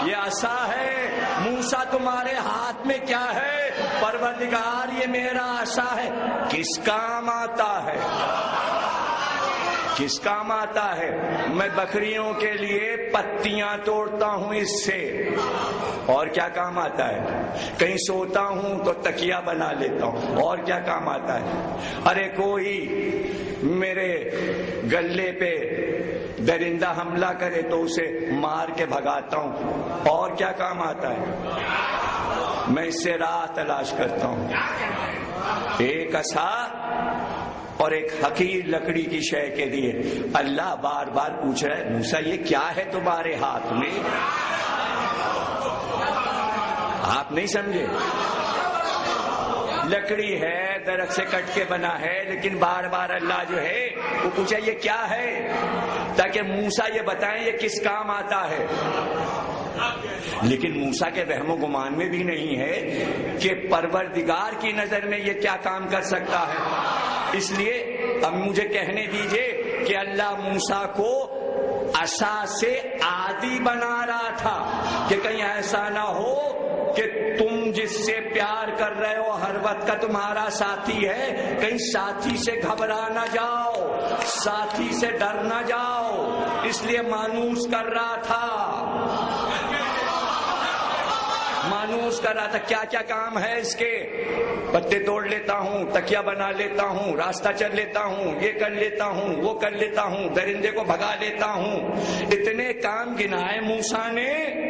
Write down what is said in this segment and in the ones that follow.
یہ عصا ہے۔ موسیٰ تمہارے ہاتھ میں کیا ہے؟ پروردگار یہ میرا عصا ہے۔ کس کام آتا ہے؟ کس کام آتا ہے؟ میں بکریوں کے لیے پتیاں توڑتا ہوں اس سے۔ اور کیا کام آتا ہے؟ کہیں سوتا ہوں تو تکیہ بنا لیتا ہوں۔ اور کیا کام آتا ہے؟ ارے کوئی میرے گلے پہ درندہ حملہ کرے تو اسے مار کے بھگاتا ہوں۔ اور کیا کام آتا ہے؟ میں اس سے راہ تلاش کرتا ہوں۔ ایک عصا اور ایک حقیر لکڑی کی شے کے لیے اللہ بار بار پوچھ رہا ہے موسیٰ یہ کیا ہے تمہارے ہاتھ میں؟ آپ نہیں سمجھے؟ لکڑی ہے، درخت سے کٹ کے بنا ہے، لیکن بار بار اللہ جو ہے وہ پوچھا یہ کیا ہے، تاکہ موسیٰ یہ بتائیں یہ کس کام آتا ہے۔ لیکن موسیٰ کے وہم و گمان میں بھی نہیں ہے کہ پروردگار کی نظر میں یہ کیا کام کر سکتا ہے۔ اس لیے اب مجھے کہنے دیجئے کہ اللہ موسیٰ کو عصا سے عادی بنا رہا تھا کہ کہیں ایسا نہ ہو کہ تم جس سے پیار کر رہے ہو ہر وقت کا تمہارا ساتھی ہے، کہیں ساتھی سے گھبرا نہ جاؤ، ساتھی سے ڈر نہ جاؤ، اس لیے مانوس کر رہا تھا۔ مانوس کر رہا تھا کیا کیا کام ہے اس کے؟ پتے توڑ لیتا ہوں، تکیہ بنا لیتا ہوں، راستہ چل لیتا ہوں، یہ کر لیتا ہوں، وہ کر لیتا ہوں، درندے کو بھگا لیتا ہوں۔ اتنے کام گنائے موسیٰ نے۔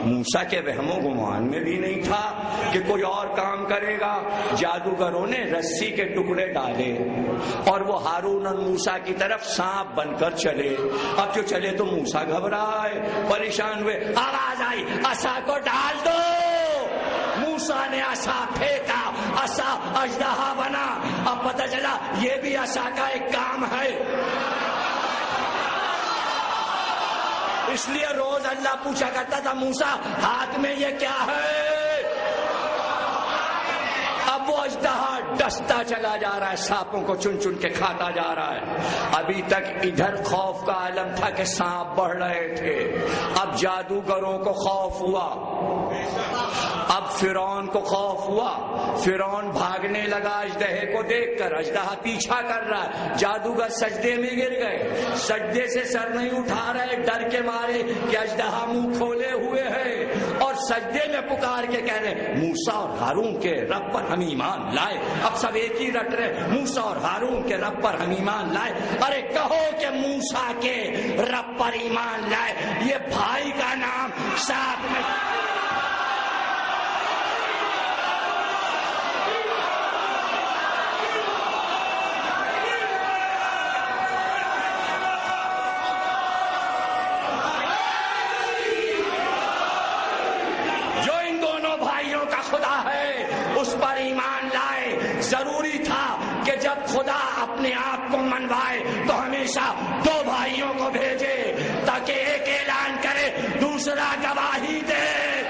موسیٰ کے وہم و گمان میں بھی نہیں تھا کہ کوئی اور کام کرے گا۔ جادوگروں نے رسی کے ٹکڑے ڈالے اور وہ ہارون اور موسیٰ کی طرف سانپ بن کر چلے۔ اب جو چلے تو موسیٰ گھبرائے، پریشان ہوئے، آواز آئی عصا کو ڈال دو۔ موسیٰ نے عصا پھینکا، عصا اژدہا بنا۔ اب پتہ چلا یہ بھی عصا کا ایک کام ہے۔ اس لیے روز اللہ پوچھا کرتا تھا موسیٰ ہاتھ میں یہ کیا ہے؟ اب وہ اژدہا ڈستا چلا جا رہا ہے، سانپوں کو چن چن کے کھاتا جا رہا ہے۔ ابھی تک ادھر خوف کا عالم تھا کہ سانپ بڑھ رہے تھے، اب جادوگروں کو خوف ہوا، اب فرعون کو خوف ہوا۔ فرعون بھاگنے لگا اژدہے کو دیکھ کر، اژدہا پیچھا کر رہا ہے، جادوگر سجدے میں گر گئے، سجدے سے سر نہیں اٹھا رہے ڈر کے مارے کہ اژدہا منہ کھولے ہوئے ہے، اور سجدے میں پکار کے کہہ رہے موسیٰ اور ہارون کے رب پر ہم ایمان لائے۔ اب سب ایک ہی رٹ رہے موسیٰ اور ہارون کے رب پر ہم ایمان لائے۔ ارے کہو کہ موسیٰ کے رب پر ایمان لائے، یہ بھائی کا نام ساتھ میں۔ اس پر ایمان لائے۔ ضروری تھا کہ جب خدا اپنے آپ کو منوائے تو ہمیشہ دو بھائیوں کو بھیجے تاکہ ایک اعلان کرے دوسرا گواہی دے۔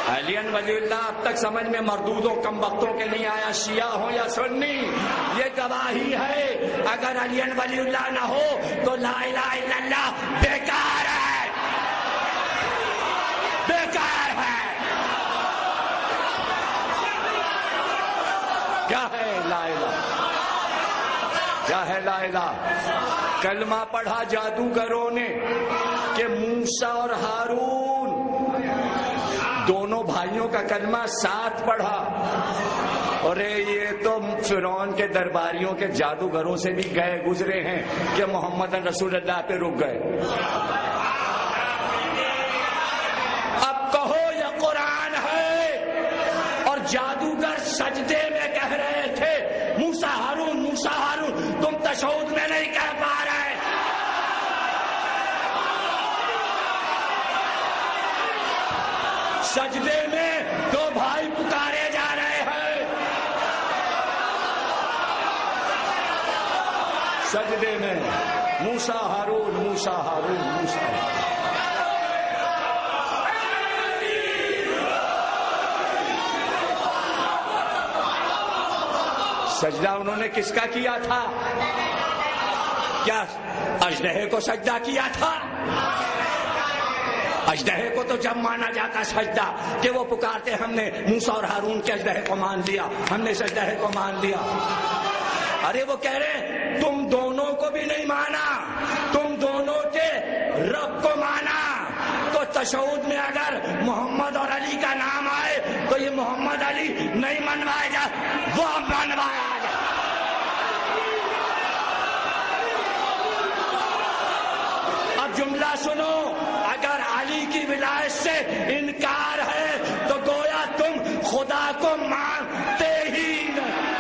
علی ولی اللہ اب تک سمجھ میں مردودوں کم وقتوں کے نہیں آیا، شیعہ ہو یا سنی، یہ گواہی ہے۔ اگر علی ولی اللہ نہ ہو تو لا الہ الا اللہ بیکار ہے، بیکار ہے۔ کیا ہے لا الہ؟ کیا ہے لا الہ؟ کلمہ پڑھا جادوگروں نے کہ موسیٰ اور ہارون دونوں بھائیوں کا کلمہ ساتھ پڑھا۔ اور یہ تو فرعون کے درباریوں کے جادوگروں سے بھی گئے گزرے ہیں کہ محمد رسول اللہ پہ رک گئے۔ جادوگر سجدے میں کہہ رہے تھے موسیٰ ہارون، موسیٰ ہارون، تم تشہد میں نہیں کہہ پا رہے۔ سجدے میں دو بھائی پکارے جا رہے ہیں، سجدے میں موسیٰ ہارون، موسیٰ ہارون، موسیٰ ہارون۔ سجدہ انہوں نے کس کا کیا تھا؟ کیا اژدہے کو سجدہ کیا تھا؟ اژدہے کو تو جب مانا جاتا سجدہ کہ وہ پکارتے ہم نے موسیٰ اور ہارون کے اژدہے کو مان لیا، ہم نے اژدہے کو مان لیا. ارے وہ کہہ رہے تم دونوں کو بھی نہیں مانا، تم دونوں کے رب کو مانا. تو تشہد میں اگر محمد اور علی کا نام آئے تو یہ محمد علی نہیں منوائے جا، وہ منوایا جائے. اب جملہ سنو، اگر علی کی ولایت سے انکار ہے تو گویا تم خدا کو مانتے ہی نہیں،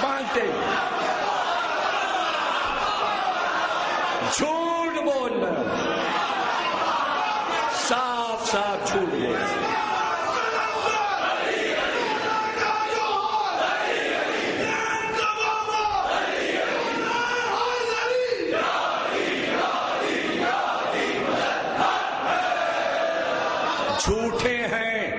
مانتے. جھوٹ بولنا، صاف صاف جھوٹ بولنا. جھوٹے ہیں،